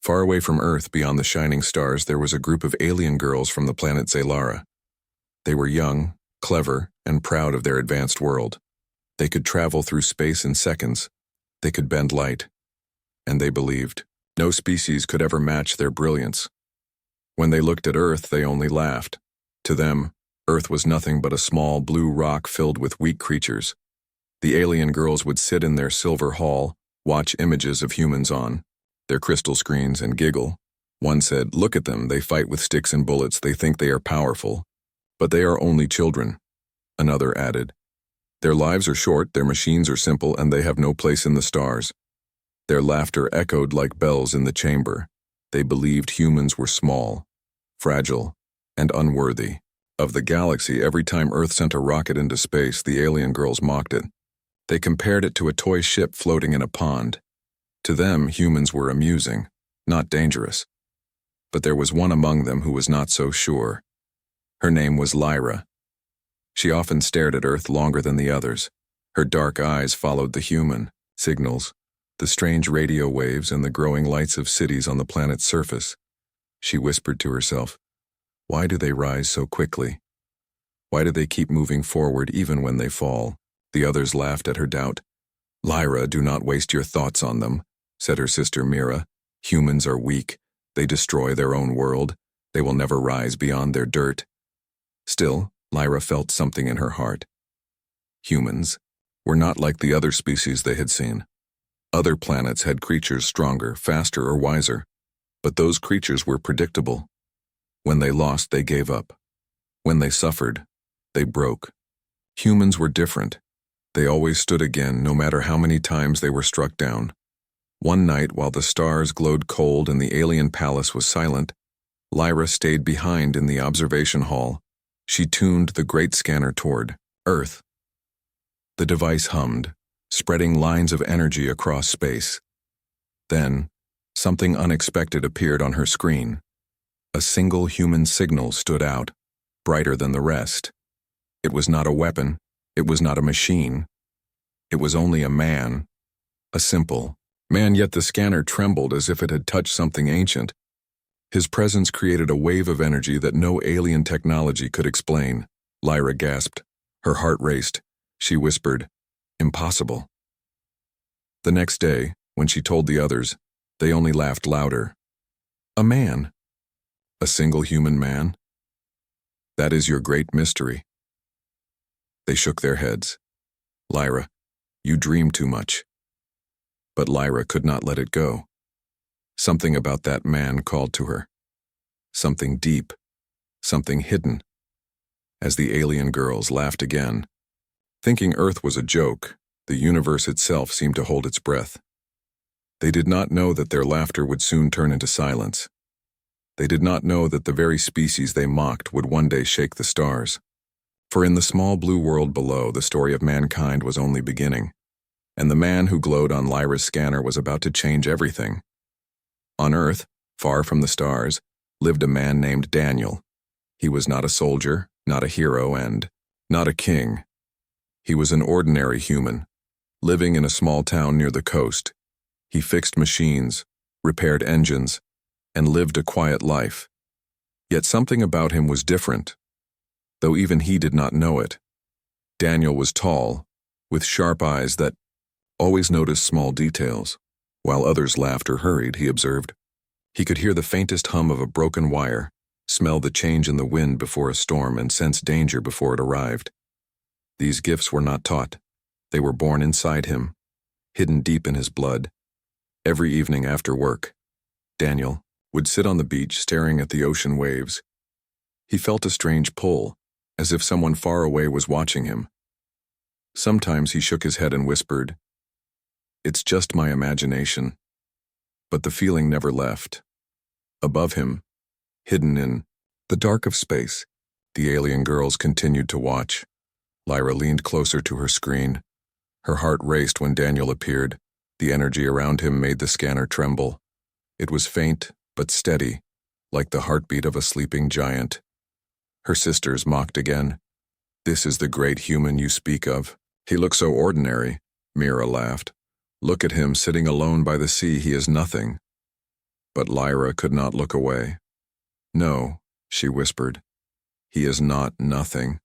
Far away from Earth, beyond the shining stars, there was a group of alien girls from the planet Zelara. They were young, clever, and proud of their advanced world. They could travel through space in seconds. They could bend light. And they believed no species could ever match their brilliance. When they looked at Earth, they only laughed. To them, Earth was nothing but a small blue rock filled with weak creatures. The alien girls would sit in their silver hall, watch images of humans on their crystal screens, and giggle. One said, "Look at them, they fight with sticks and bullets, they think they are powerful. But they are only children." Another added, "Their lives are short, their machines are simple, and they have no place in the stars." Their laughter echoed like bells in the chamber. They believed humans were small, fragile, and unworthy of the galaxy. Every time Earth sent a rocket into space, the alien girls mocked it. They compared it to a toy ship floating in a pond. To them, humans were amusing, not dangerous. But there was one among them who was not so sure. Her name was Lyra. She often stared at Earth longer than the others. Her dark eyes followed the human signals, the strange radio waves, and the growing lights of cities on the planet's surface. She whispered to herself, "Why do they rise so quickly? Why do they keep moving forward even when they fall?" The others laughed at her doubt. "Lyra, do not waste your thoughts on them," said her sister Mira. "Humans are weak. They destroy their own world. They will never rise beyond their dirt." Still, Lyra felt something in her heart. Humans were not like the other species they had seen. Other planets had creatures stronger, faster, or wiser. But those creatures were predictable. When they lost, they gave up. When they suffered, they broke. Humans were different. They always stood again, no matter how many times they were struck down. One night, while the stars glowed cold and the alien palace was silent, Lyra stayed behind in the observation hall. She tuned the great scanner toward Earth. The device hummed, spreading lines of energy across space. Then, something unexpected appeared on her screen. A single human signal stood out, brighter than the rest. It was not a weapon. It was not a machine. It was only a man. A simple man, yet the scanner trembled as if it had touched something ancient. His presence created a wave of energy that no alien technology could explain. Lyra gasped. Her heart raced. She whispered, "Impossible." The next day, when she told the others, they only laughed louder. "A man? A single human man? That is your great mystery." They shook their heads. "Lyra, you dream too much." But Lyra could not let it go. Something about that man called to her. Something deep, something hidden. As the alien girls laughed again, thinking Earth was a joke, the universe itself seemed to hold its breath. They did not know that their laughter would soon turn into silence. They did not know that the very species they mocked would one day shake the stars. For in the small blue world below, the story of mankind was only beginning, and the man who glowed on Lyra's scanner was about to change everything. On Earth, far from the stars, lived a man named Daniel. He was not a soldier, not a hero, and not a king. He was an ordinary human, living in a small town near the coast. He fixed machines, repaired engines, and lived a quiet life. Yet something about him was different, though even he did not know it. Daniel was tall, with sharp eyes that always noticed small details. While others laughed or hurried, he observed. He could hear the faintest hum of a broken wire, smell the change in the wind before a storm, and sense danger before it arrived. These gifts were not taught. They were born inside him, hidden deep in his blood. Every evening after work, Daniel would sit on the beach staring at the ocean waves. He felt a strange pull, as if someone far away was watching him. Sometimes he shook his head and whispered, "It's just my imagination." But the feeling never left. Above him, hidden in the dark of space, the alien girls continued to watch. Lyra leaned closer to her screen. Her heart raced when Daniel appeared. The energy around him made the scanner tremble. It was faint, but steady, like the heartbeat of a sleeping giant. Her sisters mocked again. "This is the great human you speak of. He looks so ordinary," Mira laughed. "Look at him sitting alone by the sea. He is nothing." But Lyra could not look away. "No," she whispered. "He is not nothing."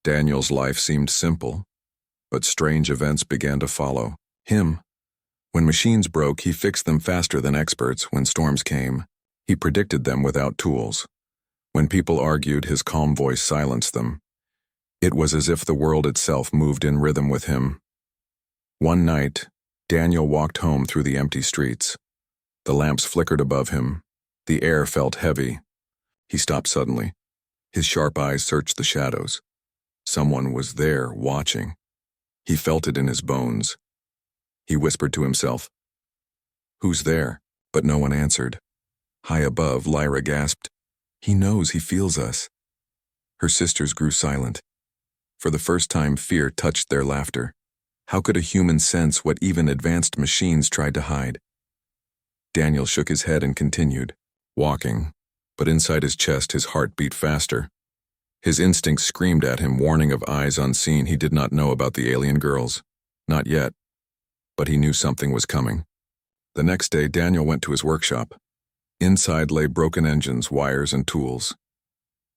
Daniel's life seemed simple, but strange events began to follow him. When machines broke, he fixed them faster than experts. When storms came, he predicted them without tools. When people argued, his calm voice silenced them. It was as if the world itself moved in rhythm with him. One night, Daniel walked home through the empty streets. The lamps flickered above him. The air felt heavy. He stopped suddenly. His sharp eyes searched the shadows. Someone was there, watching. He felt it in his bones. He whispered to himself, "Who's there?" But no one answered. High above, Lyra gasped, "He knows, he feels us." Her sisters grew silent. For the first time, fear touched their laughter. How could a human sense what even advanced machines tried to hide? Daniel shook his head and continued, walking, but inside his chest his heart beat faster. His instincts screamed at him, warning of eyes unseen. He did not know about the alien girls. Not yet. But he knew something was coming. The next day, Daniel went to his workshop. Inside lay broken engines, wires, and tools.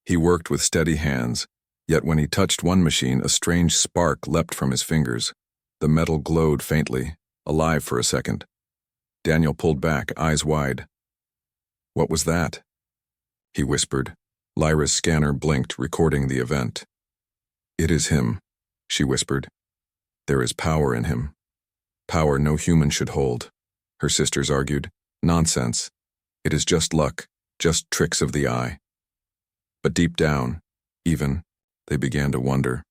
He worked with steady hands, yet when he touched one machine, a strange spark leapt from his fingers. The metal glowed faintly, alive for a second. Daniel pulled back, eyes wide. "What was that?" he whispered. Lyra's scanner blinked, recording the event. "It is him," she whispered. "There is power in him. Power no human should hold." Her sisters argued, "Nonsense. It is just luck, just tricks of the eye." But deep down, even, they began to wonder.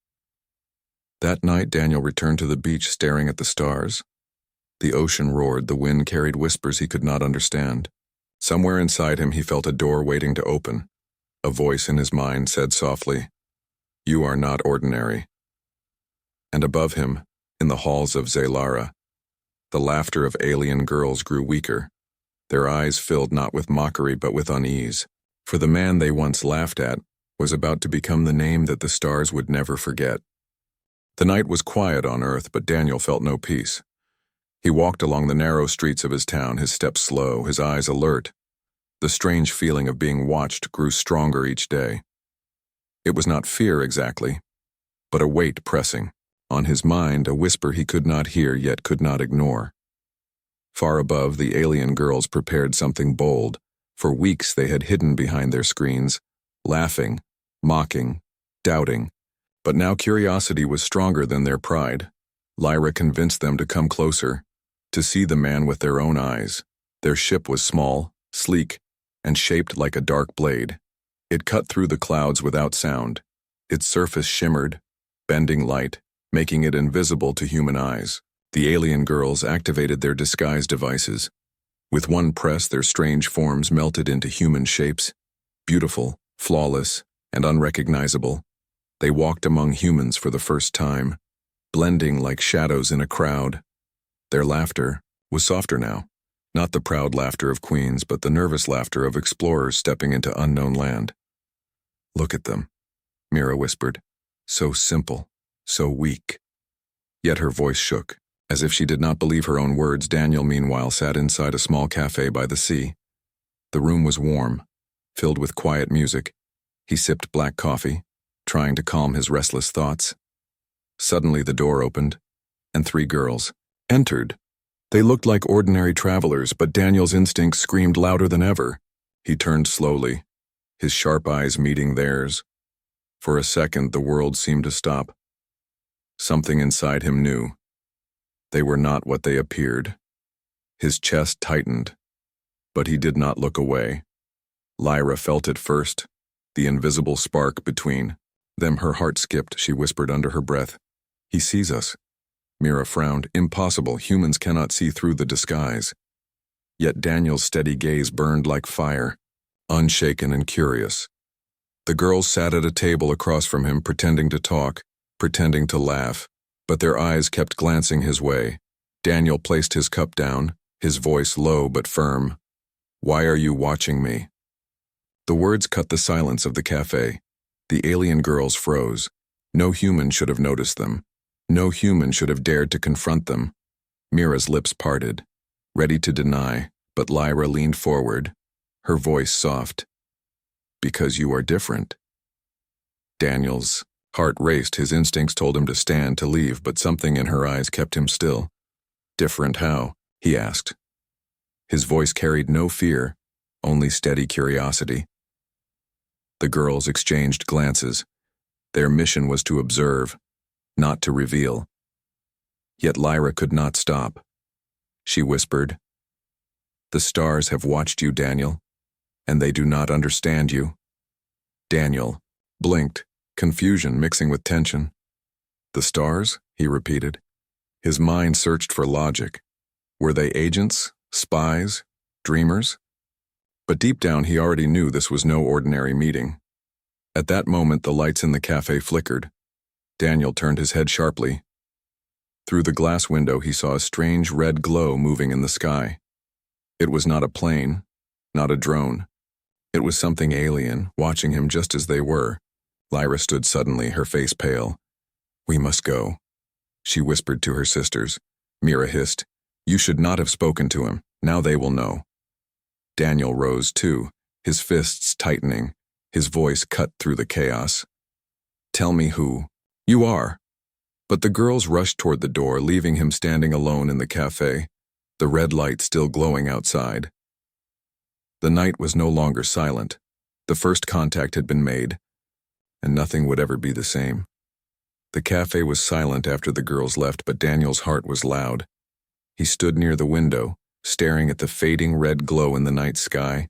That night, Daniel returned to the beach, staring at the stars. The ocean roared, the wind carried whispers he could not understand. Somewhere inside him he felt a door waiting to open. A voice in his mind said softly, "You are not ordinary." And above him, in the halls of Zelara, the laughter of alien girls grew weaker. Their eyes filled not with mockery but with unease, for the man they once laughed at was about to become the name that the stars would never forget. The night was quiet on Earth, but Daniel felt no peace. He walked along the narrow streets of his town, his steps slow, his eyes alert. The strange feeling of being watched grew stronger each day. It was not fear exactly, but a weight pressing. On his mind, a whisper he could not hear yet could not ignore. Far above, the alien girls prepared something bold. For weeks they had hidden behind their screens, laughing, mocking, doubting. But now curiosity was stronger than their pride. Lyra convinced them to come closer, to see the man with their own eyes. Their ship was small, sleek, and shaped like a dark blade. It cut through the clouds without sound. Its surface shimmered, bending light, making it invisible to human eyes. The alien girls activated their disguise devices. With one press, their strange forms melted into human shapes, beautiful, flawless, and unrecognizable. They walked among humans for the first time, blending like shadows in a crowd. Their laughter was softer now. Not the proud laughter of queens, but the nervous laughter of explorers stepping into unknown land. "Look at them," Mira whispered. "So simple, so weak." Yet her voice shook. As if she did not believe her own words, Daniel meanwhile sat inside a small cafe by the sea. The room was warm, filled with quiet music. He sipped black coffee, trying to calm his restless thoughts. Suddenly the door opened, and 3 girls entered. They looked like ordinary travelers, but Daniel's instincts screamed louder than ever. He turned slowly, his sharp eyes meeting theirs. For a second, the world seemed to stop. Something inside him knew. They were not what they appeared. His chest tightened, but he did not look away. Lyra felt it first, the invisible spark between them. Her heart skipped. She whispered under her breath, "He sees us." Mira frowned. Impossible. Humans cannot see through the disguise. Yet Daniel's steady gaze burned like fire, unshaken and curious. The girls sat at a table across from him, pretending to talk, pretending to laugh, but their eyes kept glancing his way. Daniel placed his cup down, his voice low but firm. "Why are you watching me?" The words cut the silence of the cafe. The alien girls froze. No human should have noticed them. No human should have dared to confront them. Mira's lips parted, ready to deny, But Lyra leaned forward, her voice soft. Because you are different. Daniel's heart raced. His instincts told him to stand, to leave, but something in her eyes kept him still. Different how? He asked. His voice carried no fear, only steady curiosity. The girls exchanged glances. Their mission was to observe, not to reveal. Yet Lyra could not stop. She whispered, "The stars have watched you, Daniel, and they do not understand you." Daniel blinked, confusion mixing with tension. "The stars?" he repeated. His mind searched for logic. Were they agents, spies, dreamers? But deep down he already knew this was no ordinary meeting. At that moment the lights in the cafe flickered. Daniel turned his head sharply. Through the glass window he saw a strange red glow moving in the sky. It was not a plane, not a drone. It was something alien, watching him just as they were. Lyra stood suddenly, her face pale. "We must go," she whispered to her sisters. Mira hissed, "You should not have spoken to him. Now they will know." Daniel rose too, his fists tightening, his voice cut through the chaos. "Tell me who you are." But the girls rushed toward the door, leaving him standing alone in the cafe, the red light still glowing outside. The night was no longer silent. The first contact had been made, and nothing would ever be the same. The cafe was silent after the girls left, but Daniel's heart was loud. He stood near the window, staring at the fading red glow in the night sky.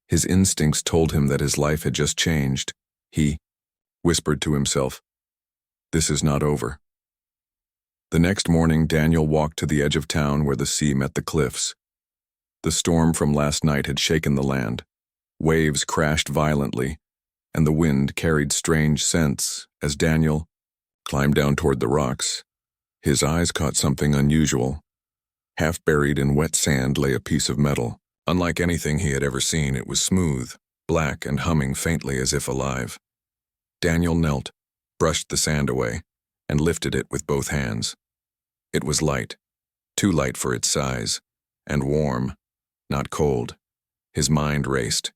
His instincts told him that his life had just changed. He whispered to himself, "This is not over." The next morning, Daniel walked to the edge of town where the sea met the cliffs. The storm from last night had shaken the land. Waves crashed violently, and the wind carried strange scents as Daniel climbed down toward the rocks. His eyes caught something unusual. Half buried in wet sand lay a piece of metal. Unlike anything he had ever seen, it was smooth, black, and humming faintly as if alive. Daniel knelt, brushed the sand away, and lifted it with both hands. It was light, too light for its size, and warm, not cold. His mind raced.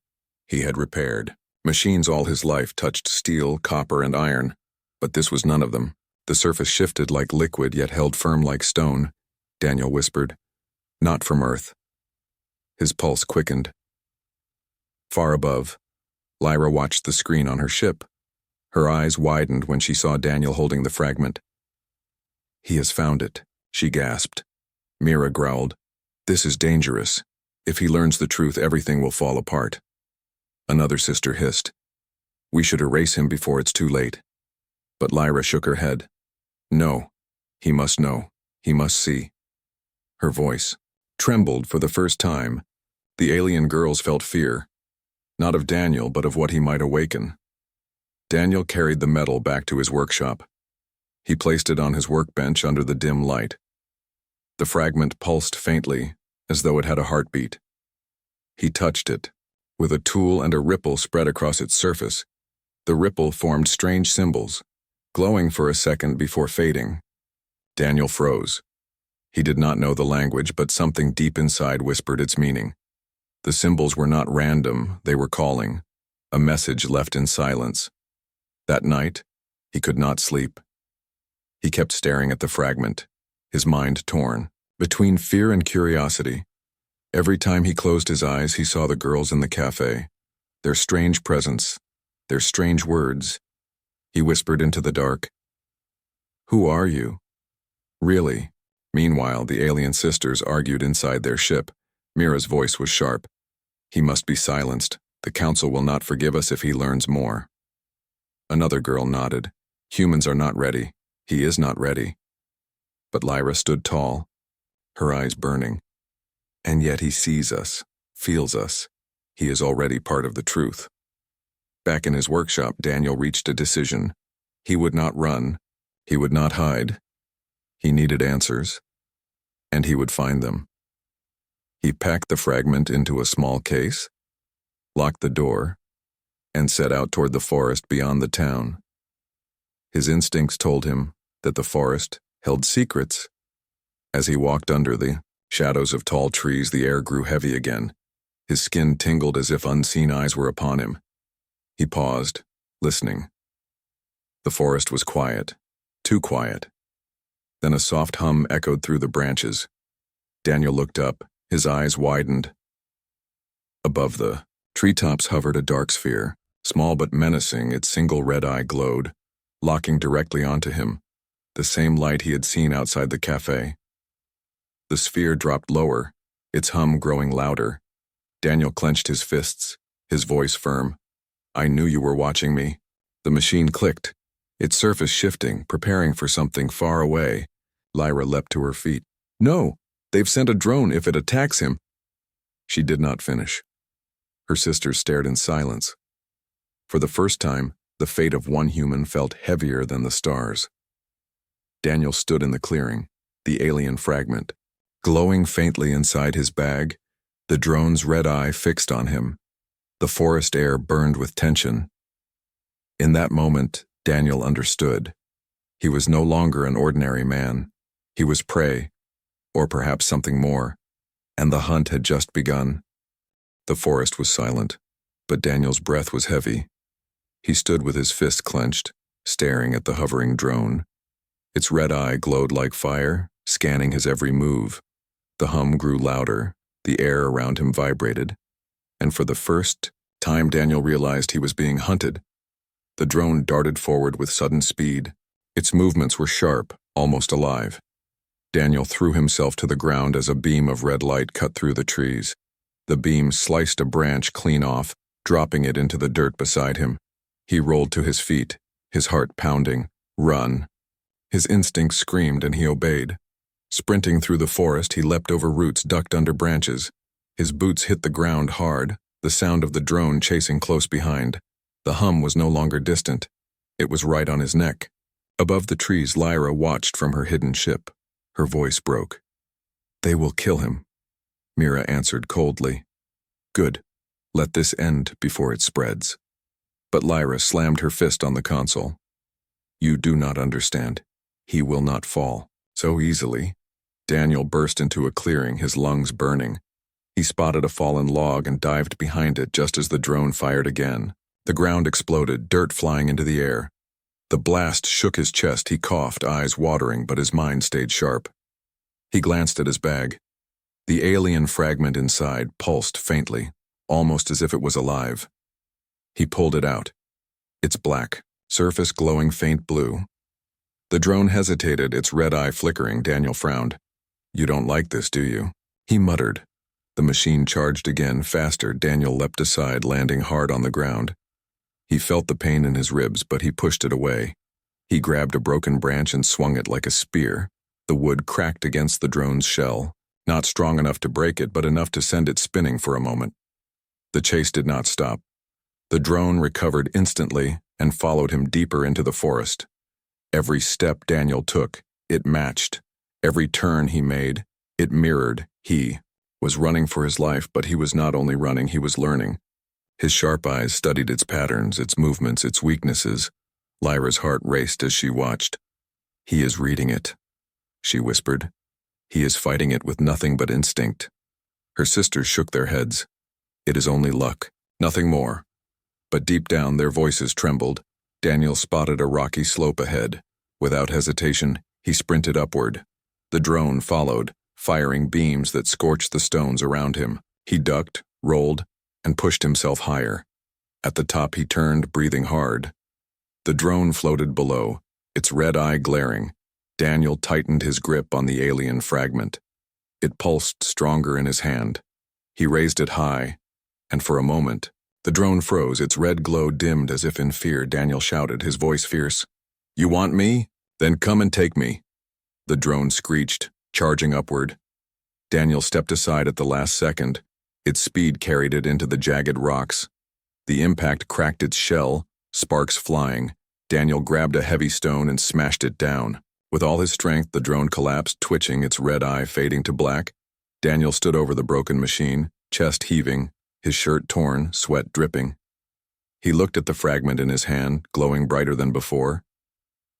He had repaired. Machines all his life touched steel, copper, and iron, but this was none of them. The surface shifted like liquid, yet held firm like stone. Daniel whispered, "Not from Earth." His pulse quickened. Far above, Lyra watched the screen on her ship. Her eyes widened when she saw Daniel holding the fragment. "He has found it," she gasped. Mira growled, "This is dangerous. If he learns the truth, everything will fall apart." Another sister hissed, "We should erase him before it's too late." But Lyra shook her head. "No, he must know. He must see." Her voice trembled for the first time. The alien girls felt fear, not of Daniel, but of what he might awaken. Daniel carried the metal back to his workshop. He placed it on his workbench under the dim light. The fragment pulsed faintly, as though it had a heartbeat. He touched it. With a tool and a ripple spread across its surface, the ripple formed strange symbols, glowing for a second before fading. Daniel froze. He did not know the language, but something deep inside whispered its meaning. The symbols were not random, they were calling, a message left in silence. That night, he could not sleep. He kept staring at the fragment, his mind torn, between fear and curiosity. Every time he closed his eyes, he saw the girls in the cafe, their strange presence, their strange words. He whispered into the dark, "Who are you?" "Really?" Meanwhile, the alien sisters argued inside their ship. Mira's voice was sharp. "He must be silenced. The council will not forgive us if he learns more." Another girl nodded. "Humans are not ready. He is not ready." But Lyra stood tall, her eyes burning. "And yet he sees us, feels us. He is already part of the truth." Back in his workshop, Daniel reached a decision. He would not run. He would not hide. He needed answers, and he would find them. He packed the fragment into a small case, locked the door, and set out toward the forest beyond the town. His instincts told him that the forest held secrets. As he walked under the Shadows of tall trees, the air grew heavy again. His skin tingled as if unseen eyes were upon him. He paused, listening. The forest was quiet, too quiet. Then a soft hum echoed through the branches. Daniel looked up, his eyes widened. Above the treetops hovered a dark sphere, small but menacing. Its single red eye glowed, locking directly onto him, the same light he had seen outside the cafe. The sphere dropped lower, its hum growing louder. Daniel clenched his fists, his voice firm. "I knew you were watching me." The machine clicked, its surface shifting, preparing for something far away. Lyra leapt to her feet. "No, they've sent a drone if it attacks him." She did not finish. Her sisters stared in silence. For the first time, the fate of one human felt heavier than the stars. Daniel stood in the clearing, the alien fragment, glowing faintly inside his bag, the drone's red eye fixed on him. The forest air burned with tension. In that moment, Daniel understood. He was no longer an ordinary man. He was prey, or perhaps something more, and the hunt had just begun. The forest was silent, but Daniel's breath was heavy. He stood with his fist clenched, staring at the hovering drone. Its red eye glowed like fire, scanning his every move. The hum grew louder, the air around him vibrated, and for the first time Daniel realized he was being hunted. The drone darted forward with sudden speed. Its movements were sharp, almost alive. Daniel threw himself to the ground as a beam of red light cut through the trees. The beam sliced a branch clean off, dropping it into the dirt beside him. He rolled to his feet, his heart pounding. "Run!" His instinct screamed and he obeyed. Sprinting through the forest, he leapt over roots, ducked under branches. His boots hit the ground hard, the sound of the drone chasing close behind. The hum was no longer distant. It was right on his neck. Above the trees, Lyra watched from her hidden ship. Her voice broke. "They will kill him," Mira answered coldly. "Good. Let this end before it spreads." But Lyra slammed her fist on the console. "You do not understand. He will not fall so easily." Daniel burst into a clearing, his lungs burning. He spotted a fallen log and dived behind it just as the drone fired again. The ground exploded, dirt flying into the air. The blast shook his chest. He coughed, eyes watering, but his mind stayed sharp. He glanced at his bag. The alien fragment inside pulsed faintly, almost as if it was alive. He pulled it out. It's black, surface glowing faint blue. The drone hesitated, its red eye flickering. Daniel frowned. "You don't like this, do you?" he muttered. The machine charged again, faster. Daniel leapt aside, landing hard on the ground. He felt the pain in his ribs, but he pushed it away. He grabbed a broken branch and swung it like a spear. The wood cracked against the drone's shell, not strong enough to break it, but enough to send it spinning for a moment. The chase did not stop. The drone recovered instantly and followed him deeper into the forest. Every step Daniel took, it matched. Every turn he made, it mirrored. He was running for his life, but he was not only running, he was learning. His sharp eyes studied its patterns, its movements, its weaknesses. Lyra's heart raced as she watched. "He is reading it," she whispered. "He is fighting it with nothing but instinct." Her sisters shook their heads. "It is only luck, nothing more." But deep down their voices trembled. Daniel spotted a rocky slope ahead. Without hesitation, he sprinted upward. The drone followed, firing beams that scorched the stones around him. He ducked, rolled, and pushed himself higher. At the top he turned, breathing hard. The drone floated below, its red eye glaring. Daniel tightened his grip on the alien fragment. It pulsed stronger in his hand. He raised it high, and for a moment, the drone froze, its red glow dimmed as if in fear. Daniel shouted, his voice fierce. "You want me? Then come and take me." The drone screeched, charging upward. Daniel stepped aside at the last second. Its speed carried it into the jagged rocks. The impact cracked its shell, sparks flying. Daniel grabbed a heavy stone and smashed it down. With all his strength, the drone collapsed, twitching, its red eye fading to black. Daniel stood over the broken machine, chest heaving, his shirt torn, sweat dripping. He looked at the fragment in his hand, glowing brighter than before.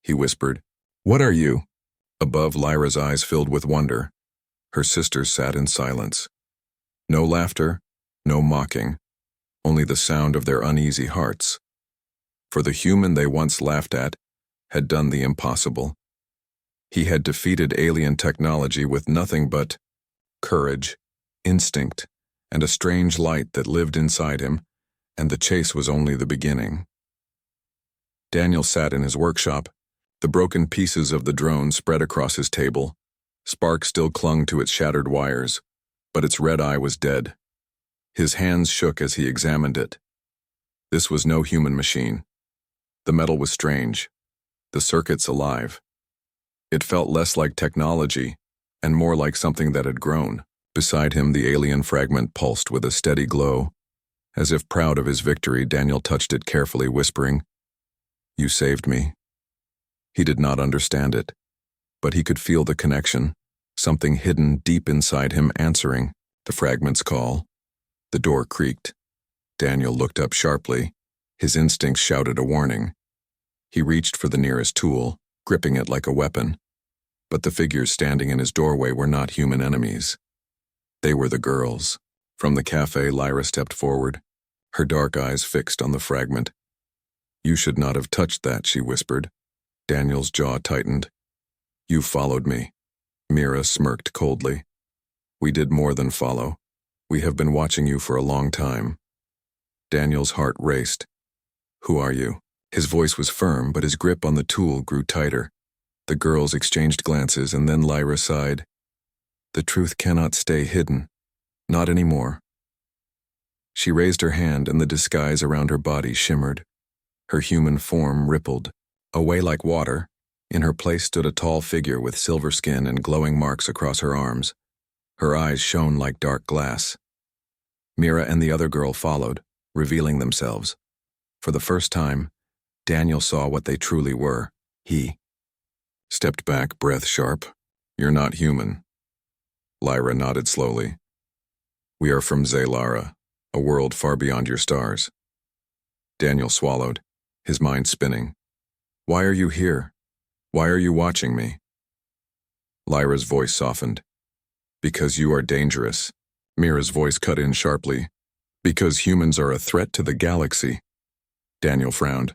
He whispered, "What are you?" Above, Lyra's eyes filled with wonder. Her sisters sat in silence. No laughter, no mocking, only the sound of their uneasy hearts. For the human they once laughed at had done the impossible. He had defeated alien technology with nothing but courage, instinct, and a strange light that lived inside him, and the chase was only the beginning. Daniel sat in his workshop, the broken pieces of the drone spread across his table. Spark still clung to its shattered wires, but its red eye was dead. His hands shook as he examined it. This was no human machine. The metal was strange, the circuits alive. It felt less like technology and more like something that had grown. Beside him, the alien fragment pulsed with a steady glow. As if proud of his victory, Daniel touched it carefully, whispering, "You saved me." He did not understand it, but he could feel the connection, something hidden deep inside him answering the fragment's call. The door creaked. Daniel looked up sharply. His instincts shouted a warning. He reached for the nearest tool, gripping it like a weapon. But the figures standing in his doorway were not human enemies. They were the girls. From the cafe, Lyra stepped forward, her dark eyes fixed on the fragment. "You should not have touched that," she whispered. Daniel's jaw tightened. "You followed me." Mira smirked coldly. "We did more than follow. We have been watching you for a long time." Daniel's heart raced. "Who are you?" His voice was firm, but his grip on the tool grew tighter. The girls exchanged glances, and then Lyra sighed. "The truth cannot stay hidden. Not anymore." She raised her hand, and the disguise around her body shimmered. Her human form rippled. Away like water, in her place stood a tall figure with silver skin and glowing marks across her arms. Her eyes shone like dark glass. Mira and the other girl followed, revealing themselves. For the first time, Daniel saw what they truly were. He stepped back, breath sharp. "You're not human." Lyra nodded slowly. "We are from Zaylara, a world far beyond your stars." Daniel swallowed, his mind spinning. "Why are you here? Why are you watching me?" Lyra's voice softened. "Because you are dangerous." Mira's voice cut in sharply. "Because humans are a threat to the galaxy." Daniel frowned.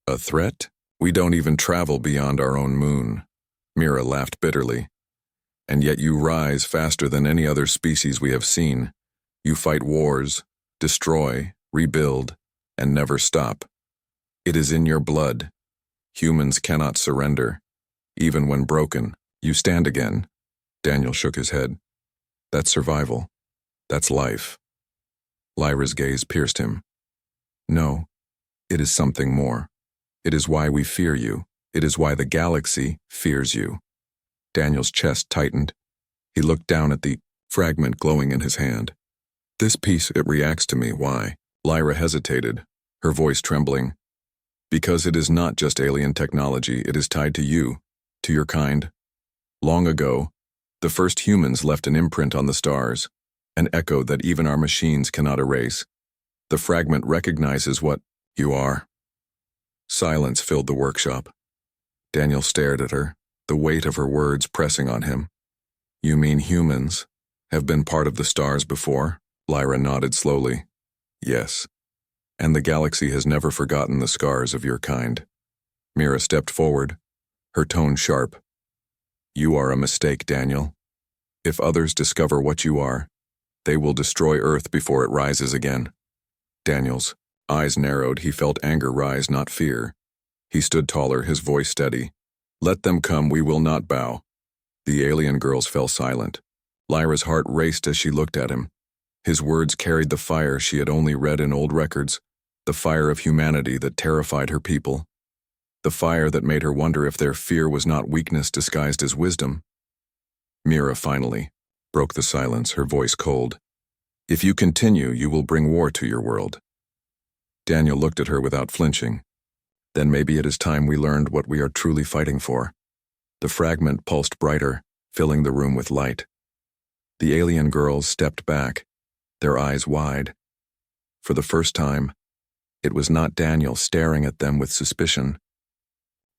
"A threat? We don't even travel beyond our own moon." Mira laughed bitterly. "And yet you rise faster than any other species we have seen. You fight wars, destroy, rebuild, and never stop. It is in your blood. Humans cannot surrender. Even when broken, you stand again." Daniel shook his head. "That's survival. That's life." Lyra's gaze pierced him. "No, it is something more. It is why we fear you. It is why the galaxy fears you." Daniel's chest tightened. He looked down at the fragment glowing in his hand. "This piece, it reacts to me. Why?" Lyra hesitated, her voice trembling. "Because it is not just alien technology, it is tied to you, to your kind. Long ago, the first humans left an imprint on the stars, an echo that even our machines cannot erase. The fragment recognizes what you are." Silence filled the workshop. Daniel stared at her, the weight of her words pressing on him. "You mean humans have been part of the stars before?" Lyra nodded slowly. "Yes. And the galaxy has never forgotten the scars of your kind." Mira stepped forward, her tone sharp. "You are a mistake, Daniel. If others discover what you are, they will destroy Earth before it rises again." Daniel's eyes narrowed. He felt anger rise, not fear. He stood taller, his voice steady. "Let them come, we will not bow." The alien girls fell silent. Lyra's heart raced as she looked at him. His words carried the fire she had only read in old records, the fire of humanity that terrified her people, the fire that made her wonder if their fear was not weakness disguised as wisdom. Mira finally broke the silence, her voice cold. "If you continue, you will bring war to your world." Daniel looked at her without flinching. "Then maybe it is time we learned what we are truly fighting for." The fragment pulsed brighter, filling the room with light. The alien girls stepped back, their eyes wide. For the first time, it was not Daniel staring at them with suspicion,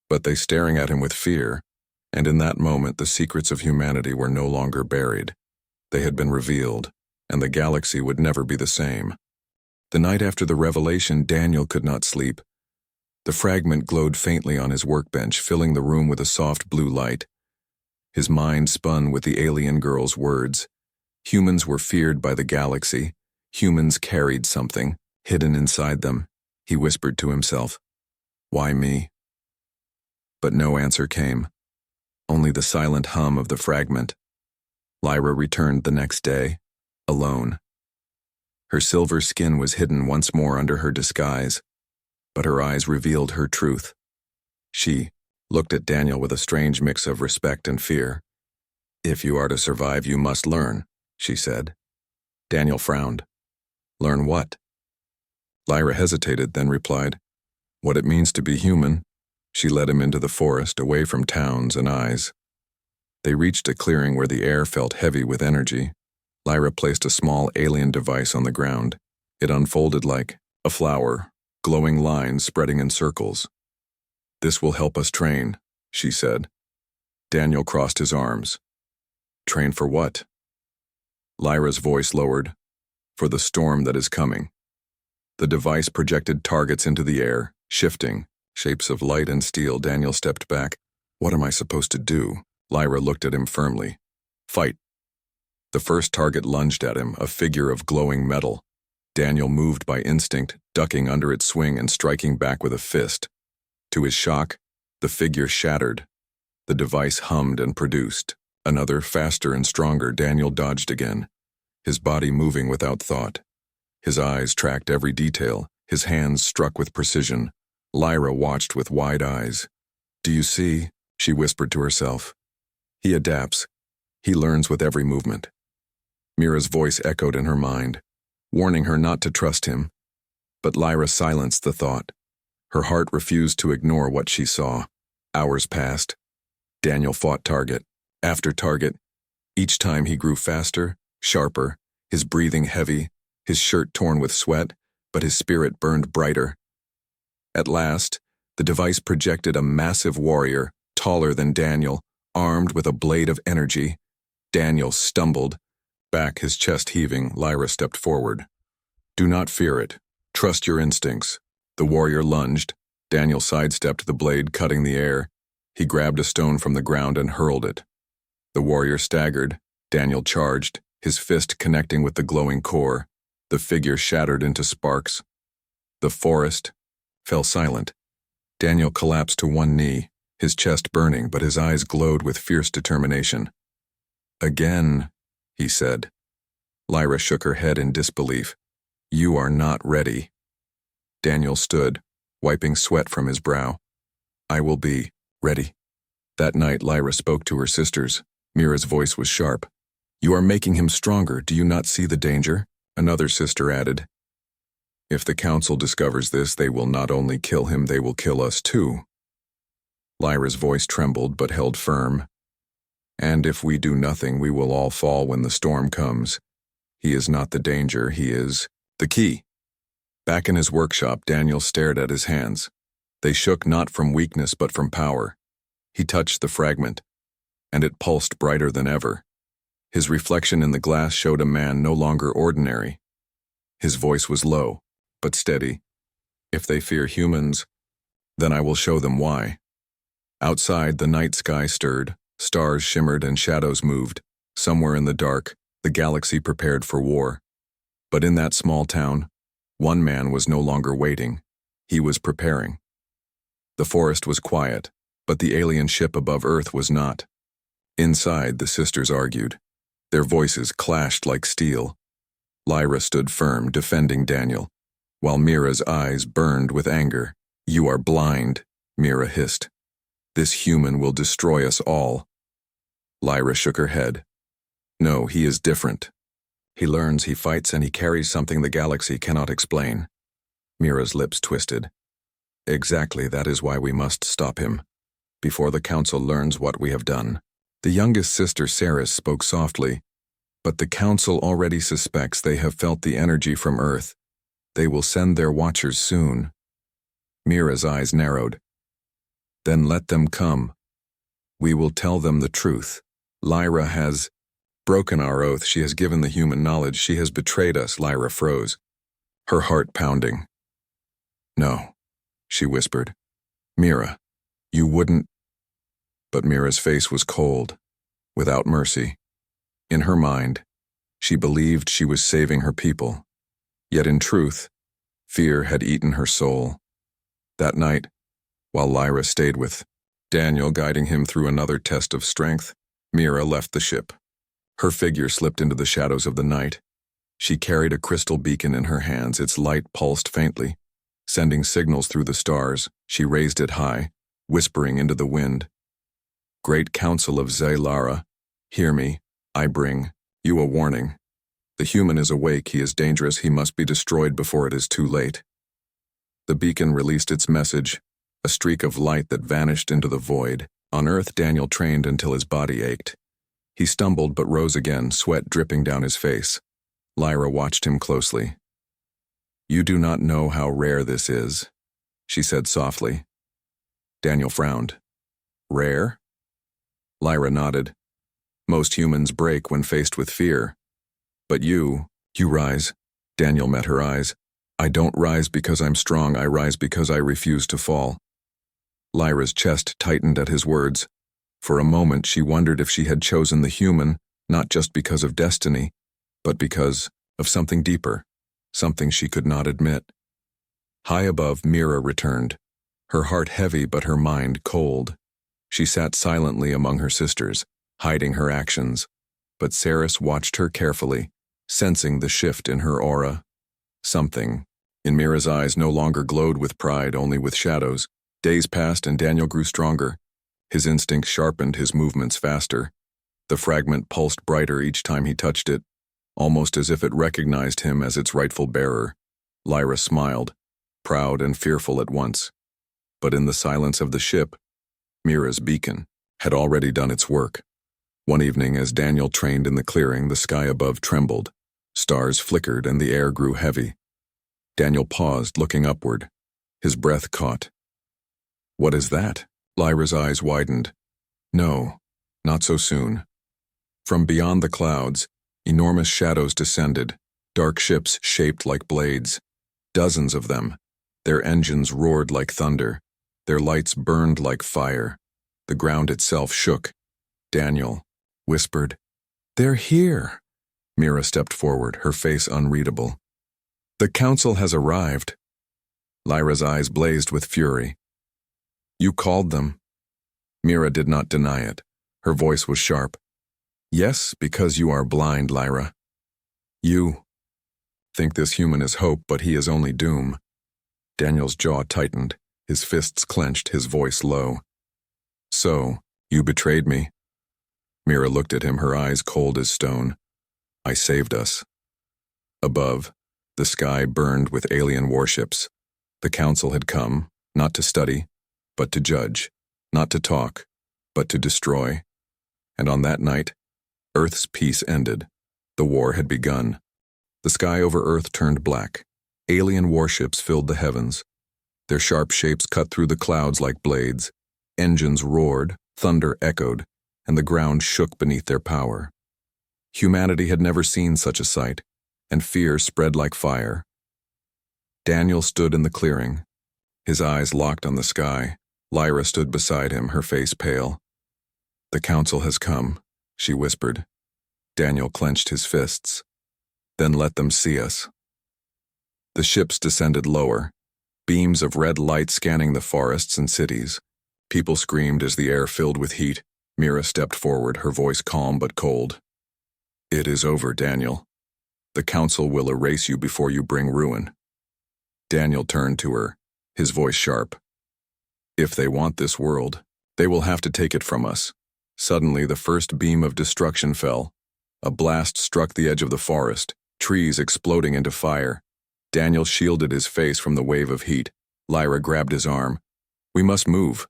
but they staring at him with fear. And in that moment, the secrets of humanity were no longer buried. They had been revealed, and the galaxy would never be the same. The night after the revelation, Daniel could not sleep. The fragment glowed faintly on his workbench, filling the room with a soft blue light. His mind spun with the alien girl's words. Humans were feared by the galaxy. Humans carried something, hidden inside them. He whispered to himself, "Why me?" But no answer came. Only the silent hum of the fragment. Lyra returned the next day, alone. Her silver skin was hidden once more under her disguise, but her eyes revealed her truth. She looked at Daniel with a strange mix of respect and fear. "If you are to survive, you must learn," she said. Daniel frowned. "Learn what?" Lyra hesitated, then replied, "What it means to be human." She led him into the forest, away from towns and eyes. They reached a clearing where the air felt heavy with energy. Lyra placed a small alien device on the ground. It unfolded like a flower, glowing lines spreading in circles. "This will help us train," she said. Daniel crossed his arms. "Train for what?" Lyra's voice lowered. "For the storm that is coming." The device projected targets into the air, shifting, shapes of light and steel. Daniel stepped back. "What am I supposed to do?" Lyra looked at him firmly. "Fight." The first target lunged at him, a figure of glowing metal. Daniel moved by instinct, ducking under its swing and striking back with a fist. To his shock, the figure shattered. The device hummed and produced. Another, faster and stronger. Daniel dodged again, his body moving without thought. His eyes tracked every detail, his hands struck with precision. Lyra watched with wide eyes. "Do you see?" she whispered to herself. "He adapts. He learns with every movement." Mira's voice echoed in her mind, warning her not to trust him. But Lyra silenced the thought. Her heart refused to ignore what she saw. Hours passed. Daniel fought target after target. Each time he grew faster, sharper, his breathing heavy, his shirt torn with sweat, but his spirit burned brighter. At last, the device projected a massive warrior, taller than Daniel, armed with a blade of energy. Daniel stumbled. Back, his chest heaving, Lyra stepped forward. "Do not fear it. Trust your instincts." The warrior lunged. Daniel sidestepped the blade, cutting the air. He grabbed a stone from the ground and hurled it. The warrior staggered. Daniel charged, his fist connecting with the glowing core. The figure shattered into sparks. The forest fell silent. Daniel collapsed to one knee, his chest burning, but his eyes glowed with fierce determination. "Again," he said. Lyra shook her head in disbelief. "You are not ready." Daniel stood, wiping sweat from his brow. "I will be ready." That night, Lyra spoke to her sisters. Mira's voice was sharp. "You are making him stronger. Do you not see the danger?" Another sister added, "If the council discovers this, they will not only kill him, they will kill us too." Lyra's voice trembled but held firm. "And if we do nothing, we will all fall when the storm comes. He is not the danger, he is the key." Back in his workshop, Daniel stared at his hands. They shook not from weakness but from power. He touched the fragment, and it pulsed brighter than ever. His reflection in the glass showed a man no longer ordinary. His voice was low, but steady. "If they fear humans, then I will show them why." Outside, the night sky stirred, stars shimmered and shadows moved. Somewhere in the dark, the galaxy prepared for war. But in that small town, one man was no longer waiting. He was preparing. The forest was quiet, but the alien ship above Earth was not. Inside, the sisters argued. Their voices clashed like steel. Lyra stood firm, defending Daniel, while Mira's eyes burned with anger. "You are blind," Mira hissed. "This human will destroy us all." Lyra shook her head. "No, he is different. He learns, he fights, and he carries something the galaxy cannot explain." Mira's lips twisted. "Exactly, that is why we must stop him, before the council learns what we have done." The youngest sister, Saris, spoke softly. "But the council already suspects. They have felt the energy from Earth. They will send their watchers soon." Mira's eyes narrowed. "Then let them come." We will tell them the truth. Lyra has broken our oath. She has given the human knowledge. She has betrayed us. Lyra froze, her heart pounding. No, she whispered. Mira, you wouldn't. But Mira's face was cold, without mercy. In her mind, she believed she was saving her people. Yet in truth, fear had eaten her soul. That night, while Lyra stayed with Daniel, guiding him through another test of strength, Mira left the ship. Her figure slipped into the shadows of the night. She carried a crystal beacon in her hands. Its light pulsed faintly, sending signals through the stars. She raised it high, whispering into the wind. Great Council of Zaylara, hear me. I bring you a warning. The human is awake. He is dangerous. He must be destroyed before it is too late. The beacon released its message, a streak of light that vanished into the void. On Earth, Daniel trained until his body ached. He stumbled but rose again, sweat dripping down his face. Lyra watched him closely. You do not know how rare this is, she said softly. Daniel frowned. Rare? Lyra nodded. Most humans break when faced with fear. But you rise. Daniel met her eyes. I don't rise because I'm strong. I rise because I refuse to fall. Lyra's chest tightened at his words. For a moment she wondered if she had chosen the human, not just because of destiny, but because of something deeper, something she could not admit. High above, Mira returned, her heart heavy but her mind cold. She sat silently among her sisters, hiding her actions, but Saris watched her carefully, sensing the shift in her aura. Something in Mira's eyes no longer glowed with pride, only with shadows. Days passed and Daniel grew stronger. His instincts sharpened, his movements faster. The fragment pulsed brighter each time he touched it, almost as if it recognized him as its rightful bearer. Lyra smiled, proud and fearful at once. But in the silence of the ship, Mira's beacon had already done its work. One evening, as Daniel trained in the clearing, the sky above trembled. Stars flickered and the air grew heavy. Daniel paused, looking upward. His breath caught. What is that? Lyra's eyes widened. No, not so soon. From beyond the clouds, enormous shadows descended, dark ships shaped like blades. Dozens of them. Their engines roared like thunder. Their lights burned like fire. The ground itself shook. Daniel whispered, They're here. Mira stepped forward, her face unreadable. The council has arrived. Lyra's eyes blazed with fury. You called them. Mira did not deny it. Her voice was sharp. Yes, because you are blind, Lyra. You think this human is hope, but he is only doom. Daniel's jaw tightened, his fists clenched, his voice low. So, you betrayed me. Mira looked at him, her eyes cold as stone. I saved us. Above, the sky burned with alien warships. The council had come, not to study, but to judge, not to talk, but to destroy. And on that night, Earth's peace ended. The war had begun. The sky over Earth turned black. Alien warships filled the heavens. Their sharp shapes cut through the clouds like blades. Engines roared, thunder echoed, and the ground shook beneath their power. Humanity had never seen such a sight, and fear spread like fire. Daniel stood in the clearing, his eyes locked on the sky. Lyra stood beside him, her face pale. The council has come, she whispered. Daniel clenched his fists. Then let them see us. The ships descended lower, beams of red light scanning the forests and cities. People screamed as the air filled with heat. Mira stepped forward, her voice calm but cold. It is over, Daniel. The council will erase you before you bring ruin. Daniel turned to her, his voice sharp. If they want this world, they will have to take it from us. Suddenly, the first beam of destruction fell. A blast struck the edge of the forest, trees exploding into fire. Daniel shielded his face from the wave of heat. Lyra grabbed his arm. We must move.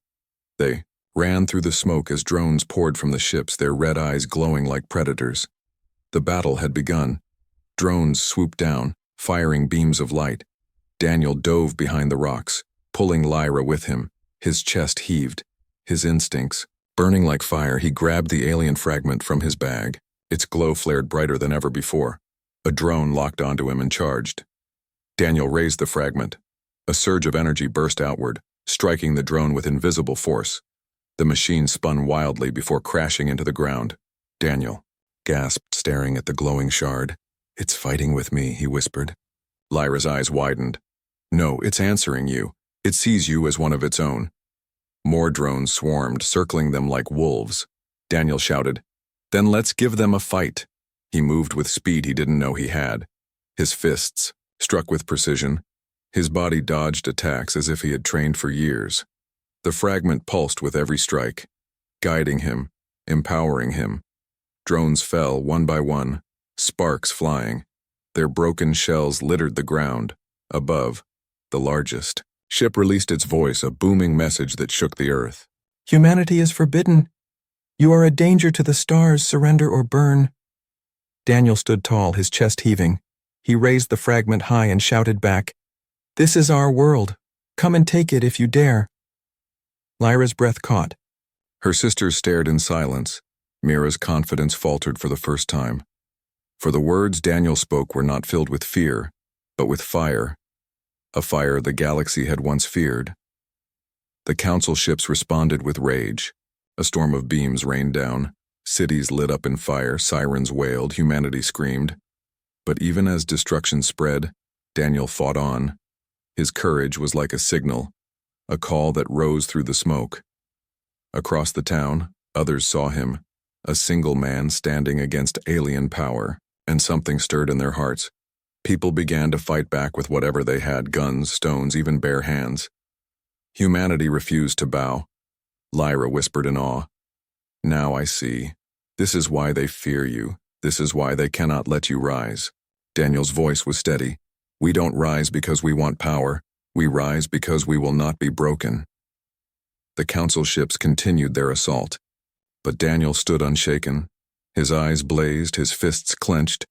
They ran through the smoke as drones poured from the ships, their red eyes glowing like predators. The battle had begun. Drones swooped down, firing beams of light. Daniel dove behind the rocks, pulling Lyra with him. His chest heaved, his instincts Burning like fire, he grabbed the alien fragment from his bag. Its glow flared brighter than ever before. A drone locked onto him and charged. Daniel raised the fragment. A surge of energy burst outward, striking the drone with invisible force. The machine spun wildly before crashing into the ground. Daniel gasped, staring at the glowing shard. "It's fighting with me," he whispered. Lyra's eyes widened. "No, it's answering you. It sees you as one of its own." More drones swarmed, circling them like wolves. Daniel shouted, "Then let's give them a fight." He moved with speed he didn't know he had. His fists struck with precision. His body dodged attacks as if he had trained for years. The fragment pulsed with every strike, guiding him, empowering him. Drones fell one by one, sparks flying. Their broken shells littered the ground. Above, the largest ship released its voice, a booming message that shook the earth. "Humanity is forbidden. You are a danger to the stars. Surrender or burn." Daniel stood tall, his chest heaving. He raised the fragment high and shouted back, "This is our world. Come and take it if you dare." Lyra's breath caught. Her sisters stared in silence. Mira's confidence faltered for the first time. For the words Daniel spoke were not filled with fear, but with fire. A fire the galaxy had once feared. The council ships responded with rage. A storm of beams rained down. Cities lit up in fire, sirens wailed, humanity screamed. But even as destruction spread, Daniel fought on. His courage was like a signal, a call that rose through the smoke. Across the town, others saw him, a single man standing against alien power, and something stirred in their hearts. People began to fight back with whatever they had, guns, stones, even bare hands. Humanity refused to bow. Lyra whispered in awe, "Now I see. This is why they fear you. This is why they cannot let you rise." Daniel's voice was steady. "We don't rise because we want power. We rise because we will not be broken." The council ships continued their assault. But Daniel stood unshaken. His eyes blazed, his fists clenched.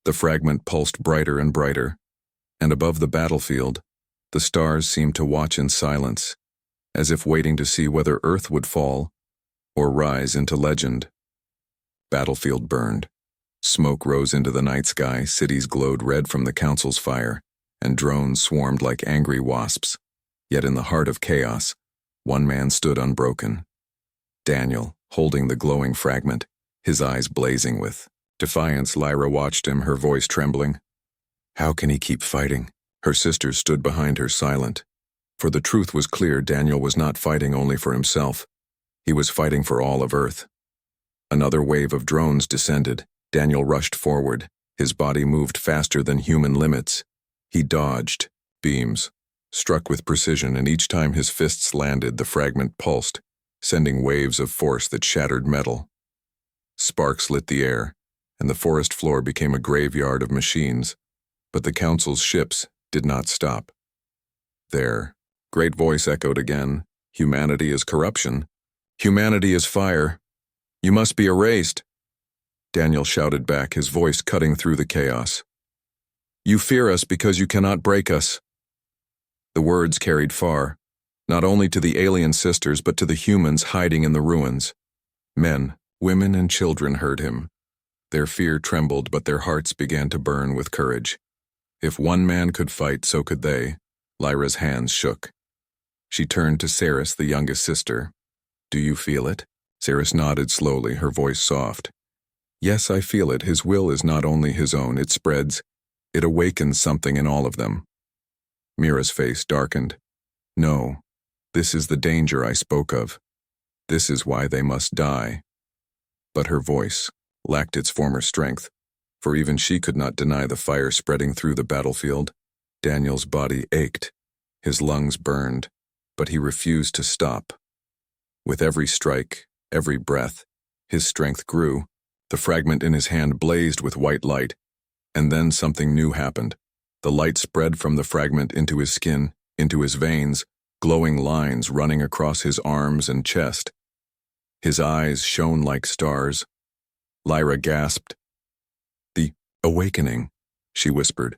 The fragment pulsed brighter and brighter. And above the battlefield, the stars seemed to watch in silence, as if waiting to see whether Earth would fall or rise into legend. Battlefield burned. Smoke rose into the night sky, cities glowed red from the council's fire, and drones swarmed like angry wasps. Yet in the heart of chaos, one man stood unbroken. Daniel, holding the glowing fragment, his eyes blazing with defiance. Lyra watched him, her voice trembling. How can he keep fighting? Her sisters stood behind her, silent. For the truth was clear, Daniel was not fighting only for himself. He was fighting for all of Earth. Another wave of drones descended. Daniel rushed forward. His body moved faster than human limits. He dodged beams, struck with precision, and each time his fists landed, the fragment pulsed, sending waves of force that shattered metal. Sparks lit the air, and the forest floor became a graveyard of machines. But the council's ships did not stop. Their great voice echoed again. Humanity is corruption. Humanity is fire. You must be erased. Daniel shouted back, his voice cutting through the chaos. You fear us because you cannot break us. The words carried far, not only to the alien sisters but to the humans hiding in the ruins. Men, women, and children heard him. Their fear trembled, but their hearts began to burn with courage. If one man could fight, so could they. Lyra's hands shook. She turned to Ceres, the youngest sister. Do you feel it? Ceres nodded slowly, her voice soft. Yes, I feel it. His will is not only his own, it spreads. It awakens something in all of them. Mira's face darkened. No, this is the danger I spoke of. This is why they must die. But her voice lacked its former strength, for even she could not deny the fire spreading through the battlefield. Daniel's body ached. His lungs burned, but he refused to stop. With every strike, every breath, his strength grew. The fragment in his hand blazed with white light. And then something new happened. The light spread from the fragment into his skin, into his veins, glowing lines running across his arms and chest. His eyes shone like stars. Lyra gasped. The awakening, she whispered.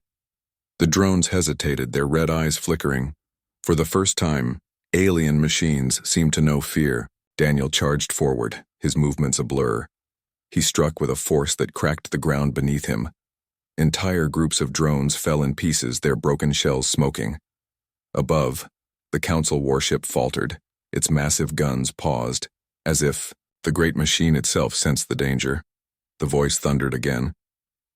The drones hesitated, their red eyes flickering. For the first time, alien machines seemed to know fear. Daniel charged forward, his movements a blur. He struck with a force that cracked the ground beneath him. Entire groups of drones fell in pieces, their broken shells smoking. Above, the Council warship faltered, its massive guns paused, as if the great machine itself sensed the danger. The voice thundered again.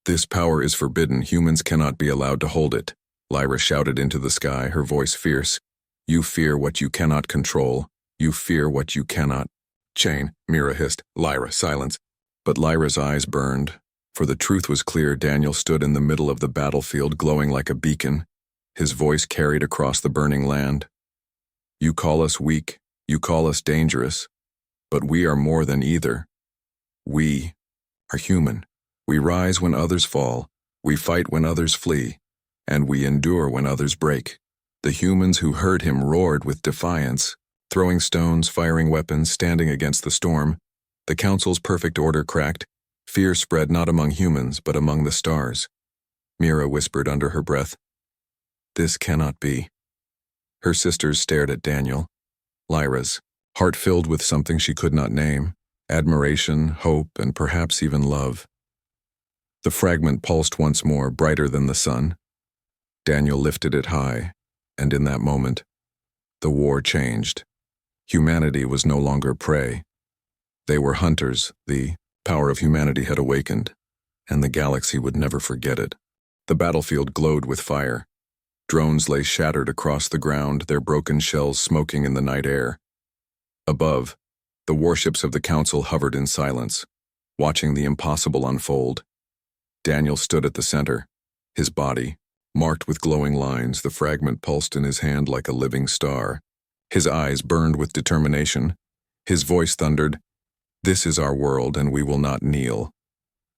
"This power is forbidden. Humans cannot be allowed to hold it." Lyra shouted into the sky, her voice fierce. "You fear what you cannot control. You fear what you cannot." "Chain," Mira hissed. "Lyra, silence." But Lyra's eyes burned. For the truth was clear. Daniel stood in the middle of the battlefield, glowing like a beacon. His voice carried across the burning land. "You call us weak. You call us dangerous. But we are more than either. We are human. We rise when others fall. We fight when others flee. And we endure when others break." The humans who heard him roared with defiance, throwing stones, firing weapons, standing against the storm. The Council's perfect order cracked. Fear spread not among humans, but among the stars. Mira whispered under her breath, "This cannot be." Her sisters stared at Daniel. Lyra's heart filled with something she could not name, admiration, hope, and perhaps even love. The fragment pulsed once more, brighter than the sun. Daniel lifted it high, and in that moment, the war changed. Humanity was no longer prey. They were hunters. The power of humanity had awakened, and the galaxy would never forget it. The battlefield glowed with fire. Drones lay shattered across the ground, their broken shells smoking in the night air. Above, the warships of the Council hovered in silence, watching the impossible unfold. Daniel stood at the center, his body marked with glowing lines. The fragment pulsed in his hand like a living star. His eyes burned with determination. His voice thundered, "This is our world, and we will not kneel."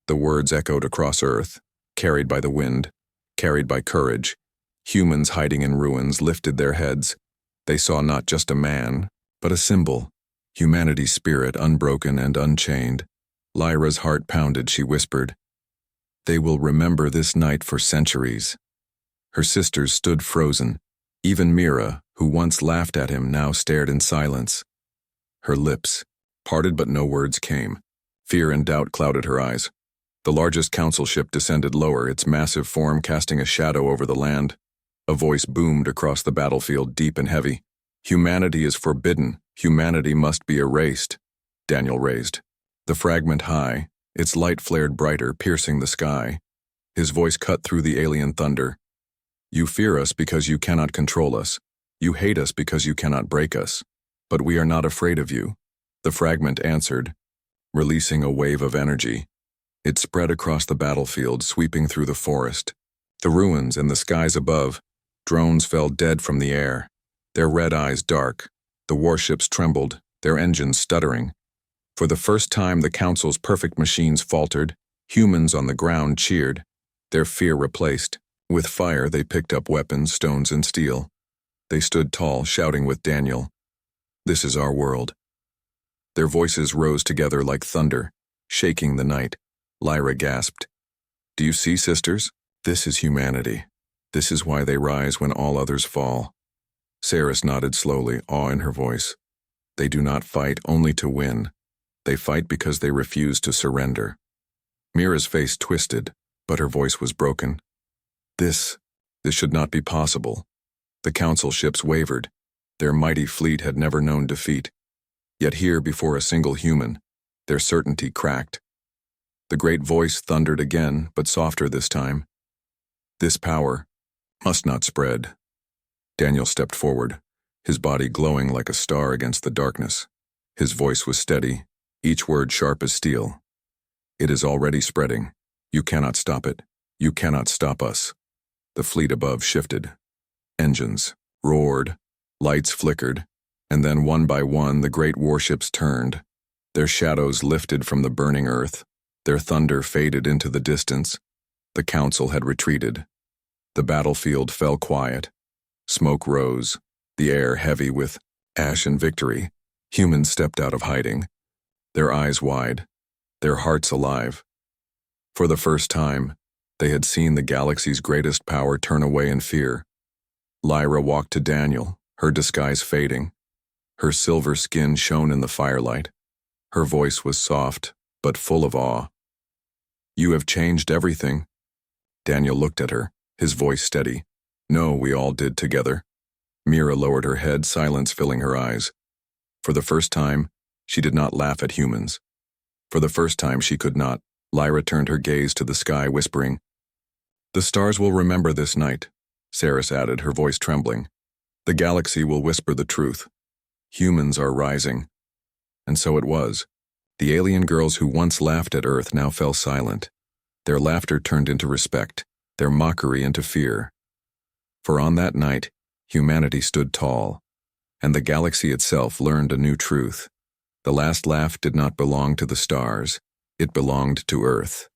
The words echoed across Earth, carried by the wind, carried by courage. Humans hiding in ruins lifted their heads. They saw not just a man, but a symbol, humanity's spirit unbroken and unchained. Lyra's heart pounded. She whispered, "They will remember this night for centuries." Her sisters stood frozen. Even Mira, who once laughed at him, now stared in silence. Her lips parted, but no words came. Fear and doubt clouded her eyes. The largest Council ship descended lower, its massive form casting a shadow over the land. A voice boomed across the battlefield, deep and heavy. "Humanity is forbidden. Humanity must be erased." Daniel raised the fragment high. Its light flared brighter, piercing the sky. His voice cut through the alien thunder. "You fear us because you cannot control us. You hate us because you cannot break us. But we are not afraid of you." The fragment answered, releasing a wave of energy. It spread across the battlefield, sweeping through the forest, the ruins, and the skies above. Drones fell dead from the air, their red eyes dark. The warships trembled, their engines stuttering. For the first time, the Council's perfect machines faltered. Humans on the ground cheered, their fear replaced. With fire, they picked up weapons, stones, and steel. They stood tall, shouting with Daniel, "This is our world." Their voices rose together like thunder, shaking the night. Lyra gasped, "Do you see, sisters? This is humanity. This is why they rise when all others fall." Saris nodded slowly, awe in her voice. "They do not fight only to win. They fight because they refuse to surrender." Mira's face twisted, but her voice was broken. This should not be possible." The Council ships wavered. Their mighty fleet had never known defeat. Yet here, before a single human, their certainty cracked. The great voice thundered again, but softer this time. "This power must not spread." Daniel stepped forward, his body glowing like a star against the darkness. His voice was steady, each word sharp as steel. "It is already spreading. You cannot stop it. You cannot stop us." The fleet above shifted. Engines roared, lights flickered, and then one by one the great warships turned. Their shadows lifted from the burning earth. Their thunder faded into the distance. The Council had retreated. The battlefield fell quiet. Smoke rose, the air heavy with ash and victory. Humans stepped out of hiding, their eyes wide, their hearts alive. For the first time, they had seen the galaxy's greatest power turn away in fear. Lyra walked to Daniel, her disguise fading. Her silver skin shone in the firelight. Her voice was soft, but full of awe. "You have changed everything." Daniel looked at her, his voice steady. "No, we all did together." Mira lowered her head, silence filling her eyes. For the first time, she did not laugh at humans. For the first time, she could not. Lyra turned her gaze to the sky, whispering, "The stars will remember this night," Saris added, her voice trembling. "The galaxy will whisper the truth. Humans are rising." And so it was. The alien girls who once laughed at Earth now fell silent. Their laughter turned into respect, their mockery into fear. For on that night, humanity stood tall, and the galaxy itself learned a new truth. The last laugh did not belong to the stars, it belonged to Earth.